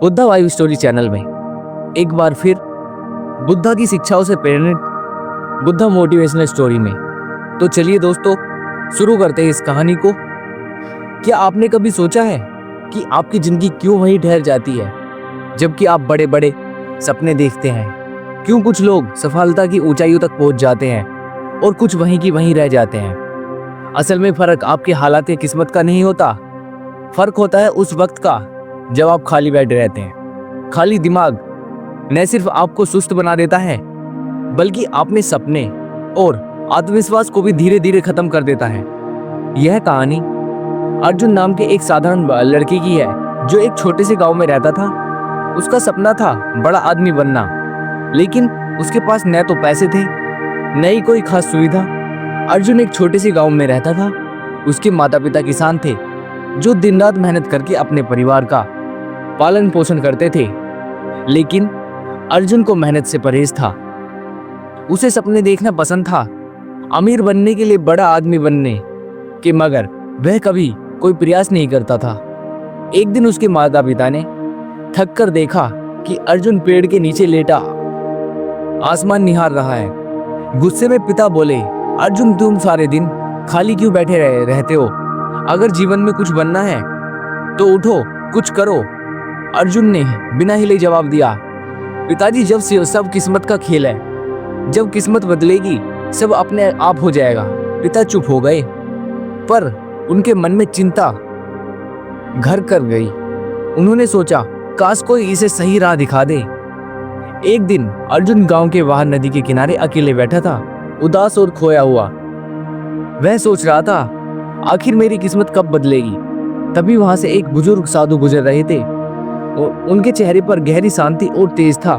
Buddha वाइव story channel में एक बार फिर बुद्धा की शिक्षाओं से प्रेरित बुद्धा मोटिवेशनल स्टोरी में। तो चलिए दोस्तों, शुरू करते हैं इस कहानी को। क्या आपने कभी सोचा है कि आपकी जिंदगी क्यों वहीं ठहर जाती है जबकि आप बड़े बड़े सपने देखते हैं? क्यों कुछ लोग सफलता की ऊंचाइयों तक पहुंच जाते हैं और कुछ वहीं की वहीं रह जाते हैं? असल में फर्क आपके हालात या किस्मत का नहीं होता, फर्क होता है उस वक्त का जब आप खाली बैठे रहते हैं। खाली दिमाग न सिर्फ आपको सुस्त बना देता है बल्कि अपने सपने और आत्मविश्वास को भी धीरे धीरे खत्म कर देता है। यह कहानी अर्जुन नाम के एक साधारण लड़के की है जो एक छोटे से गांव में रहता था। उसका सपना था बड़ा आदमी बनना, लेकिन उसके पास न तो पैसे थे न ही कोई खास सुविधा। अर्जुन एक छोटे से गांव में रहता था। उसके माता पिता किसान थे जो दिन रात मेहनत करके अपने परिवार का पालन पोषण करते थे, लेकिन अर्जुन को मेहनत से परहेज था। उसे सपने देखना पसंद था, अमीर बनने के लिए, बड़ा आदमी बनने के, मगर वह कभी कोई प्रयास नहीं करता था। एक दिन उसके माता पिता ने थक कर देखा कि अर्जुन पेड़ के नीचे लेटा आसमान निहार रहा है। गुस्से में पिता बोले, अर्जुन तुम सारे दिन खाली क्यों बैठे रहते हो? अगर जीवन में कुछ बनना है तो उठो, कुछ करो। अर्जुन ने बिना हिले जवाब दिया, पिताजी जब से सब किस्मत का खेल है, जब किस्मत बदलेगी सब अपने आप हो जाएगा। पिता चुप हो गए, पर उनके मन में चिंता घर कर गई। उन्होंने सोचा, काश कोई इसे सही राह दिखा दे। एक दिन अर्जुन गांव के बाहर नदी के किनारे अकेले बैठा था, उदास और खोया हुआ। वह सोच रहा था, आखिर मेरी किस्मत कब बदलेगी? तभी वहां से एक बुजुर्ग साधु गुजर रहे थे और उनके चेहरे पर गहरी शांति और तेज था।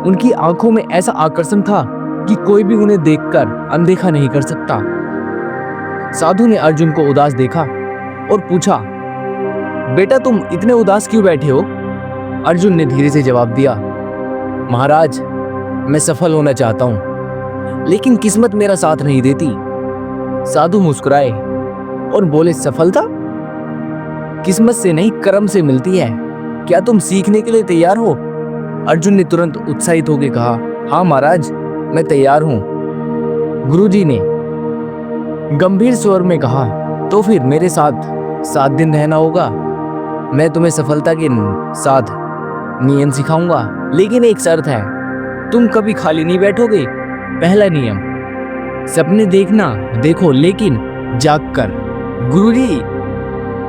उनकी आंखों में ऐसा आकर्षण था कि कोई भी उन्हें देखकर अनदेखा नहीं कर सकता। साधु ने अर्जुन को उदास देखा और पूछा, बेटा तुम इतने उदास क्यों बैठे हो? अर्जुन ने धीरे से जवाब दिया, महाराज मैं सफल होना चाहता हूं, लेकिन किस्मत मेरा साथ नहीं देती। साधु मुस्कुराए और बोले, सफलता किस्मत से नहीं कर्म से मिलती है। क्या तुम सीखने के लिए तैयार हो? अर्जुन ने तुरंत उत्साहित होकर कहा, हाँ महाराज मैं तैयार हूं। गुरुजी ने गंभीर स्वर में कहा, तो फिर मेरे साथ 7 दिन रहना होगा। मैं तुम्हें सफलता के 7 नियम सिखाऊंगा, लेकिन एक शर्त है, तुम कभी खाली नहीं बैठोगे। पहला नियम, सपने देखो लेकिन जाग कर। गुरुजी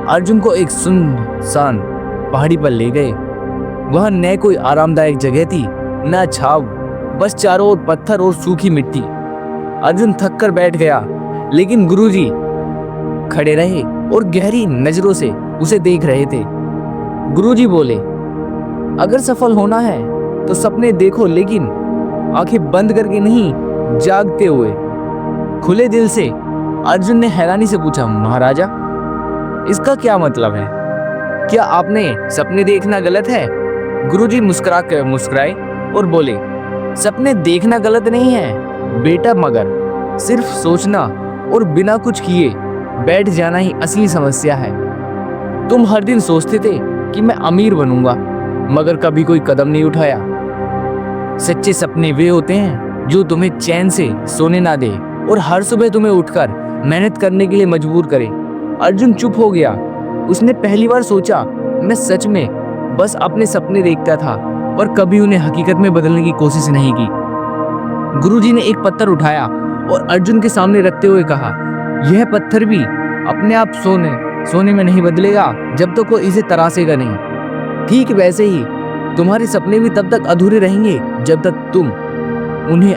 अर्जुन को एक सुनसान पहाड़ी पर ले गए। वहां न कोई आरामदायक जगह थी न छाव, बस चारों ओर पत्थर और सूखी मिट्टी। अर्जुन थक कर बैठ गया, लेकिन गुरुजी खड़े रहे और गहरी नजरों से उसे देख रहे थे। गुरुजी बोले, अगर सफल होना है तो सपने देखो, लेकिन आंखें बंद करके नहीं, जागते हुए, खुले दिल से। अर्जुन ने हैरानी से पूछा, महाराजा इसका क्या मतलब है? क्या आपने सपने देखना गलत है? गुरुजी मुस्कुराए और बोले, सपने देखना गलत नहीं है बेटा, मगर सिर्फ सोचना और बिना कुछ किए बैठ जाना ही असली समस्या है। तुम हर दिन सोचते थे कि मैं अमीर बनूंगा, मगर कभी कोई कदम नहीं उठाया। सच्चे सपने वे होते हैं जो तुम्हें चैन से सोने ना दे और हर सुबह तुम्हें उठकर मेहनत करने के लिए मजबूर करे। अर्जुन चुप हो गया। उसने पहली बार सोचा, मैं सच में बस अपने सपने देखता था और कभी उन्हें हकीकत में बदलने की कोशिश नहीं की। गुरुजी ने एक पत्थर उठाया और अर्जुन के सामने रखते हुए कहा, यह पत्थर भी अपने आप सोने में नहीं बदलेगा जब तक वो इसे तरासेगा नहीं। ठीक वैसे ही तुम्हारे सपने भी तब तक अधूरे रहेंगे जब तक तुम उन्हें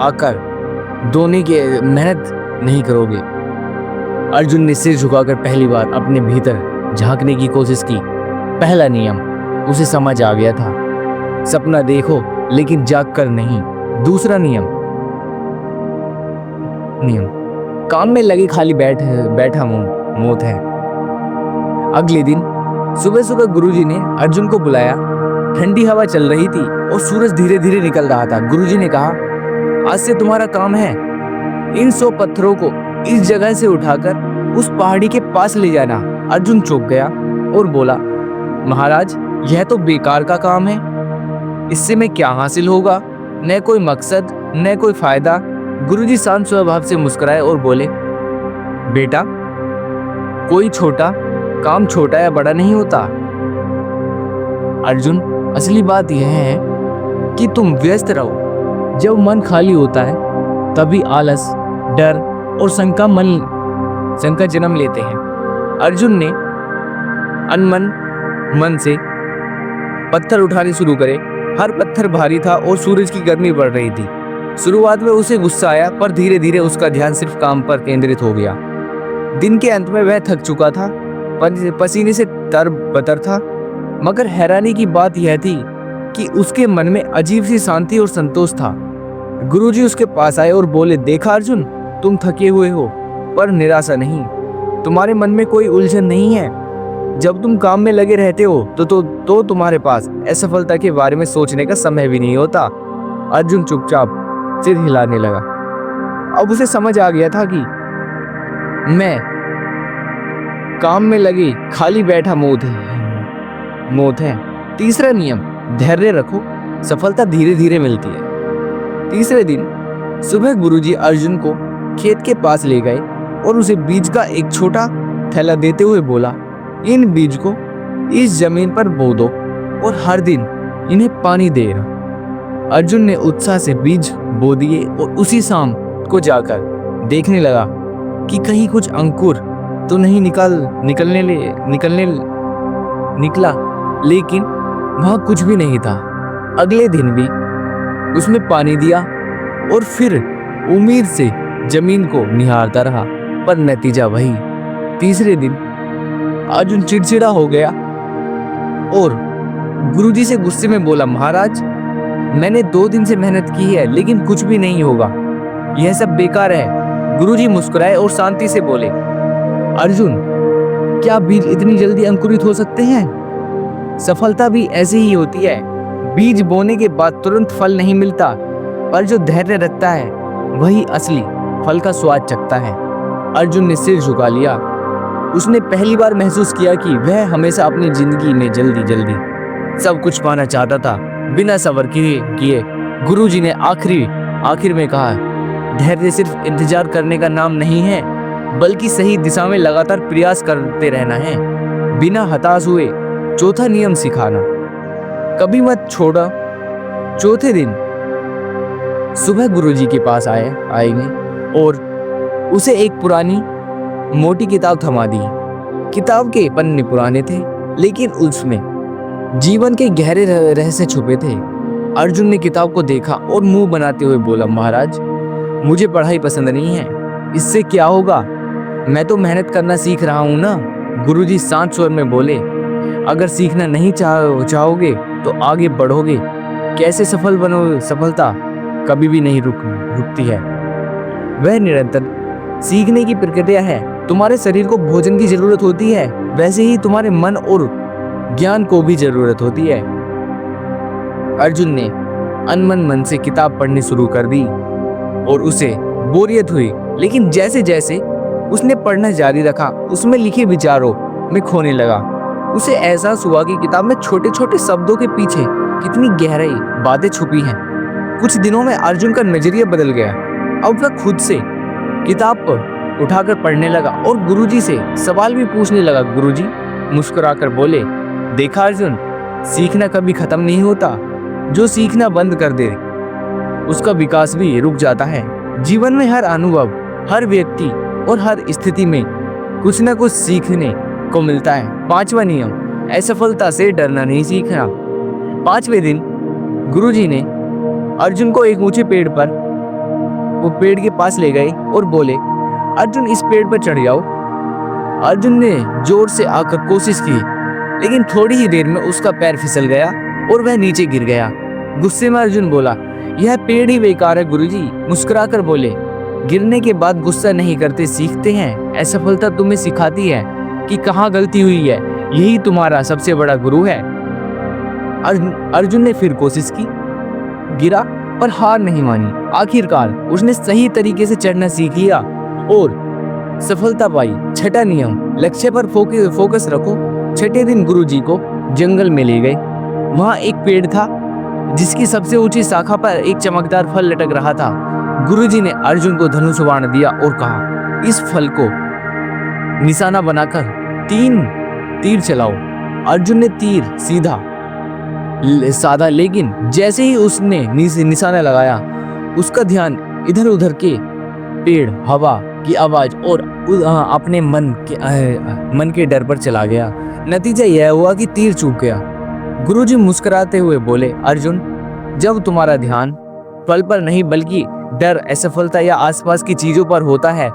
आकर दोने की मेहनत नहीं करोगे। अर्जुन ने सिर झुकाकर पहली बार अपने भीतर झांकने की कोशिश की। पहला नियम उसे समझ आ गया था, सपना देखो लेकिन जाग कर नहीं। दूसरा नियम काम में लगे खाली बैठा मौत है। अगले दिन सुबह सुबह गुरुजी ने अर्जुन को बुलाया। ठंडी हवा चल रही थी और सूरज धीरे धीरे निकल रहा था। गुरुजी ने कहा, आज से तुम्हारा काम है इन 100 पत्थरों को इस जगह से उठाकर उस पहाड़ी के पास ले जाना। अर्जुन चौंक गया और बोला, महाराज यह तो बेकार का काम है, इससे मैं क्या हासिल होगा, न कोई मकसद न कोई फायदा। गुरुजी शांत स्वभाव से मुस्कुराए और बोले, बेटा, कोई छोटा काम छोटा या बड़ा नहीं होता। अर्जुन, असली बात यह है कि तुम व्यस्त रहो। जब मन खाली होता है तभी आलस, डर और शंका जन्म लेते हैं। अर्जुन ने अनमन मन से पत्थर उठाने शुरू करे। हर पत्थर भारी था और सूरज की गर्मी बढ़ रही थी। शुरुआत में उसे गुस्सा आया, पर धीरे धीरे उसका ध्यान सिर्फ काम पर केंद्रित हो गया। दिन के अंत में वह थक चुका था, पसीने से तरबतर था, मगर हैरानी की बात यह थी कि उसके मन में अजीब सी शांति और संतोष था। गुरुजी उसके पास आए और बोले, देखा अर्जुन, तुम थके हुए हो पर निराशा नहीं। तुम्हारे मन में कोई उलझन नहीं है। जब तुम काम में लगे रहते हो तो तुम्हारे पास असफलता के बारे में सोचने का समय भी नहीं होता। अर्जुन चुपचाप सिर हिलाने लगा। अब उसे समझ आ गया था कि मैं काम में लगी खाली बैठा मौत है। तीसरा नियम, धैर्य रखो, सफलता धीरे धीरे मिलती है। तीसरे दिन सुबह गुरुजी अर्जुन को खेत के पास ले गए और उसे बीज का एक छोटा थैला देते हुए बोला, इन बीज को इस जमीन पर बो दो और हर दिन इन्हें पानी दे रहो। अर्जुन ने उत्साह से बीज बो दिए और उसी शाम को जाकर देखने लगा कि कहीं कुछ अंकुर तो नहीं निकला, लेकिन वहां कुछ भी नहीं था। अगले दिन भी उसने पानी दिया और फिर उम्मीद से जमीन को निहारता रहा, पर नतीजा वही। तीसरे दिन अर्जुन चिड़चिड़ा हो गया और गुरुजी से गुस्से में बोला, महाराज, मैंने 2 दिन से मेहनत की है लेकिन कुछ भी नहीं होगा, यह सब बेकार है। गुरुजी मुस्कुराए और शांति से बोले, अर्जुन, क्या बीज इतनी जल्दी अंकुरित हो सकते हैं? सफलता भी ऐसी ही होती है। बीज बोने के बाद तुरंत फल नहीं मिलता, पर जो धैर्य रखता है वही असली फल का स्वाद चखता है। अर्जुन ने सिर झुका लिया। उसने पहली बार महसूस किया कि वह हमेशा अपनी जिंदगी में जल्दी सब कुछ पाना चाहता था, बिना सब्र किए। गुरुजी ने आखिर में कहा, धैर्य सिर्फ इंतजार करने का नाम नहीं है, बल्कि सही दिशा में लगातार प्रयास करते रहना है, बिना हताश हुए। चौथा नियम सिखाना कभी मत छोड़ा। चौथे दिन सुबह गुरुजी के पास आएंगे और उसे एक पुरानी मोटी किताब थमा दी। किताब के पन्ने पुराने थे, लेकिन उसमें जीवन के गहरे रहस्य छुपे थे। अर्जुन ने किताब को देखा और मुंह बनाते हुए बोला, महाराज, मुझे पढ़ाई पसंद नहीं है, इससे क्या होगा? मैं तो मेहनत करना सीख रहा हूं ना। गुरुजी शांत स्वर में बोले, अगर सीखना नहीं चाहोगे तो आगे बढ़ोगे कैसे? सफलता कभी भी नहीं रुकती है, वह निरंतर सीखने की प्रक्रिया है। तुम्हारे शरीर को भोजन की जरूरत होती है, वैसे ही तुम्हारे मन और ज्ञान को भी जरूरत होती है। अर्जुन ने अनमन मन से किताब पढ़नी शुरू कर दी और उसे बोरियत हुई, लेकिन जैसे जैसे उसने पढ़ना जारी रखा, उसमें लिखे विचारों में खोने लगा। उसे एहसास हुआ कि किताब में छोटे छोटे शब्दों के पीछे कितनी गहराई बातें छुपी हैं। कुछ दिनों में अर्जुन का नजरिया बदल गया। अब वह खुद से किताब पर उठाकर पढ़ने लगा और गुरुजी से सवाल भी पूछने लगा। गुरुजी मुस्कुराकर बोले, देखा अर्जुन, सीखना कभी खत्म नहीं होता। जो सीखना बंद कर दे उसका विकास भी रुक जाता है। जीवन में हर अनुभव, हर व्यक्ति और हर स्थिति में कुछ न कुछ सीखने को मिलता है। 5वां नियम, असफलता से डरना नहीं सीखना। 5वें दिन गुरुजी ने अर्जुन को एक ऊंचे पेड़ के पास ले गए और बोले, अर्जुन, इस पेड़ पर चढ़ जाओ। अर्जुन ने जोर से आकर कोशिश की, लेकिन थोड़ी ही देर में उसका पैर फिसल गया और वह नीचे गिर गया। गुस्से में अर्जुन बोला, यह पेड़ ही बेकार है। गुरुजी मुस्कुराकर बोले, गिरने के बाद गुस्सा नहीं करते, सीखते हैं। असफलता तुम्हें सिखाती है कि कहाँ गलती हुई है, यही तुम्हारा सबसे बड़ा गुरु है। अर्जुन ने फिर कोशिश की, गिरा, पर हार नहीं मानी। आखिरकार उसने सही तरीके से चढ़ना सीख लिया और सफलता पाई। 6वां नियम, लक्ष्य पर फोकस रखो। 6ठे दिन गुरुजी को जंगल में ले गए। वहां एक पेड़ था जिसकी सबसे ऊंची शाखा पर एक चमकदार फल लटक रहा था। गुरुजी ने अर्जुन को धनुष बाण दिया और कहा, इस फल को निशाना बनाकर 3 तीर चलाओ। अर्जुन ने तीर सीधा साधा, लेकिन जैसे ही उसने निशाना लगाया उसका ध्यान इधर उधर के पेड़, हवा की आवाज और अपने मन के डर पर चला गया। नतीजा यह हुआ कि तीर चूक गया। गुरुजी मुस्कुराते हुए बोले, अर्जुन, जब तुम्हारा ध्यान फल पर नहीं बल्कि डर, असफलता या आसपास की चीजों पर होता है,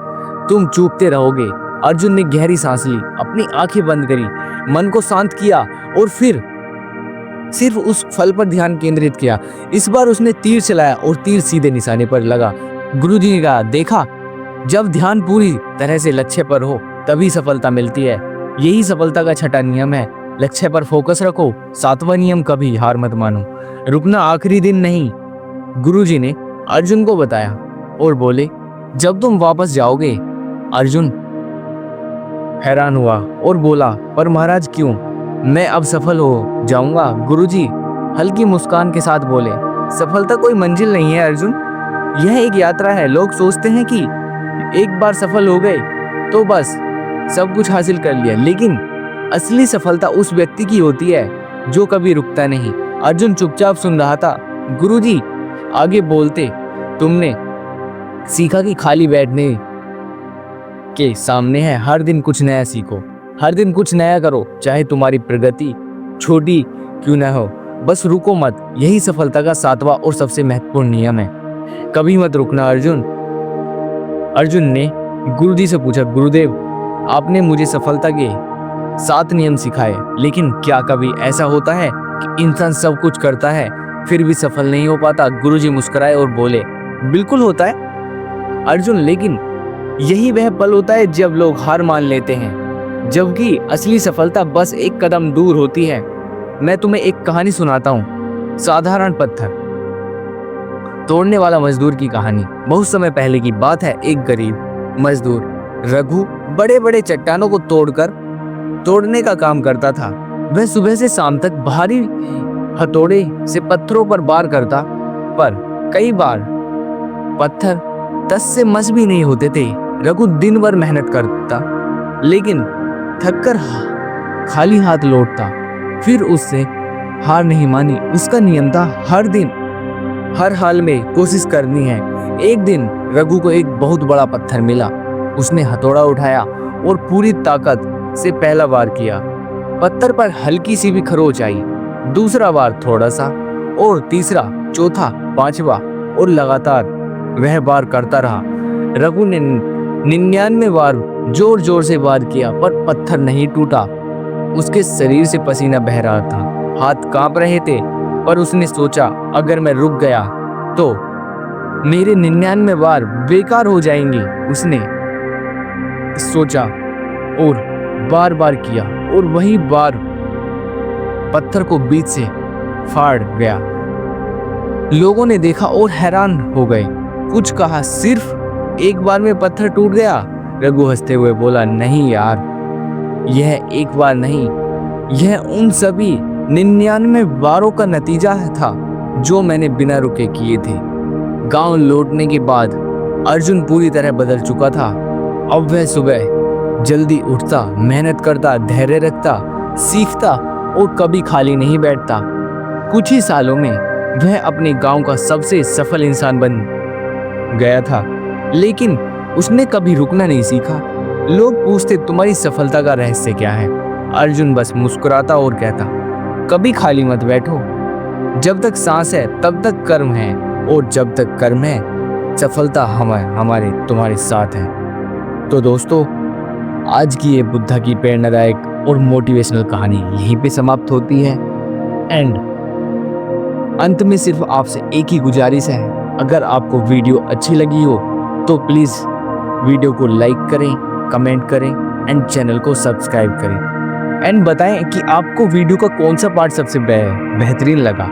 तुम चूकते रहोगे। अर्जुन ने गहरी सांस ली, अपनी आंखें बंद करी, मन को शांत किया और फिर सिर्फ उस फल पर ध्यान केंद्रित किया। इस बार उसने तीर चलाया और तीर सीधे निशाने पर लगा। गुरुजी ने कहा, देखा, जब ध्यान पूरी तरह से लक्ष्य पर हो तभी सफलता मिलती है। यही सफलता का छठा नियम है, लक्ष्य पर फोकस रखो। 7वां नियम, कभी हार मत मानो। रुकना आखिरी दिन नहीं, गुरुजी ने अर्जुन को बताया और बोले, जब तुम वापस जाओगे। अर्जुन हैरान हुआ और बोला, पर महाराज क्यों? मैं अब सफल हो जाऊंगा। गुरुजी हल्की मुस्कान के साथ बोले, सफलता कोई मंजिल नहीं है अर्जुन, यह एक यात्रा है। लोग सोचते हैं कि एक बार सफल हो गए तो बस सब कुछ हासिल कर लिया, लेकिन असली सफलता उस व्यक्ति की होती है जो कभी रुकता नहीं। अर्जुन चुपचाप सुन रहा था। गुरुजी आगे बोलते, तुमने सीखा कि खाली बैठने के सामने है, हर दिन कुछ नया सीखो, हर दिन कुछ नया करो, चाहे तुम्हारी प्रगति छोटी क्यों न हो, बस रुको मत। यही सफलता का 7वां और सबसे महत्वपूर्ण नियम है, कभी मत रुकना। अर्जुन ने गुरुजी से पूछा, गुरुदेव, आपने मुझे सफलता के 7 नियम सिखाए, लेकिन क्या कभी ऐसा होता है कि इंसान सब कुछ करता है फिर भी सफल नहीं हो पाता? गुरुजी मुस्कुराए और बोले, बिल्कुल होता है अर्जुन, लेकिन यही वह पल होता है जब लोग हार मान लेते हैं, जबकि असली सफलता बस एक कदम दूर होती है। मैं तुम्हें एक कहानी सुनाता हूँ, साधारण पत्थर तोड़ने वाला मजदूर की कहानी। बहुत समय पहले की बात है। एक गरीब मजदूर रघु बड़े बड़े चट्टानों को तोड़ने का काम करता था। वह सुबह से शाम तक भारी हथौड़े से पत्थरों पर वार करता, पर कई बार पत्थर 10 से मस भी नहीं होते थे। रघु दिन भर मेहनत करता, लेकिन थककर खाली हाथ लौटता। फिर उससे हार नहीं मानी। उसका नियम था, हर दिन हर हाल में कोशिश करनी है। एक दिन रघु को एक बहुत बड़ा पत्थर मिला। उसने हथौड़ा उठाया और पूरी ताकत से पहला वार किया। पत्थर पर हल्की सी भी खरोंच आई। दूसरा वार थोड़ा सा, और तीसरा, चौथा, 5वां, और लगातार वह वार करता रहा। रघु ने 99 बार जोर जोर से वार किया, पर पत्थर नहीं टूटा। उसके शरीर से पसीना बह रहा था, हाथ कांप रहे थे, पर उसने सोचा, अगर मैं रुक गया तो मेरे 99 बार बेकार हो जाएंगे। उसने सोचा और बार बार किया, और वही बार पत्थर को बीच से फाड़ गया। लोगों ने देखा और हैरान हो गए। कुछ कहा, सिर्फ एक बार में पत्थर टूट गया? रघु हंसते हुए बोला, नहीं यार, यह एक बार नहीं, यह उन सभी 99 बारों का नतीजा था जो मैंने बिना रुके किए थे। गांव लौटने के बाद अर्जुन पूरी तरह बदल चुका था। अब वह सुबह जल्दी उठता, मेहनत करता, धैर्य रखता, सीखता और कभी खाली नहीं बैठता। कुछ ही सालों में वह अपने गांव का सबसे सफल इंसान बन गया था, लेकिन उसने कभी रुकना नहीं सीखा। लोग पूछते, तुम्हारी सफलता का रहस्य क्या है? अर्जुन बस मुस्कुराता और कहता, कभी खाली मत बैठो। जब तक सांस है तब तक कर्म है, और जब तक कर्म है सफलता हमारे तुम्हारे साथ है। तो दोस्तों, आज की ये बुद्धा की प्रेरणादायक और मोटिवेशनल कहानी यहीं पे समाप्त होती है। एंड अंत में सिर्फ आपसे एक ही गुजारिश है, अगर आपको वीडियो अच्छी लगी हो तो प्लीज़ वीडियो को लाइक करें, कमेंट करें एंड चैनल को सब्सक्राइब करें। एंड बताएं कि आपको वीडियो का कौन सा पार्ट सबसे बेहतरीन लगा।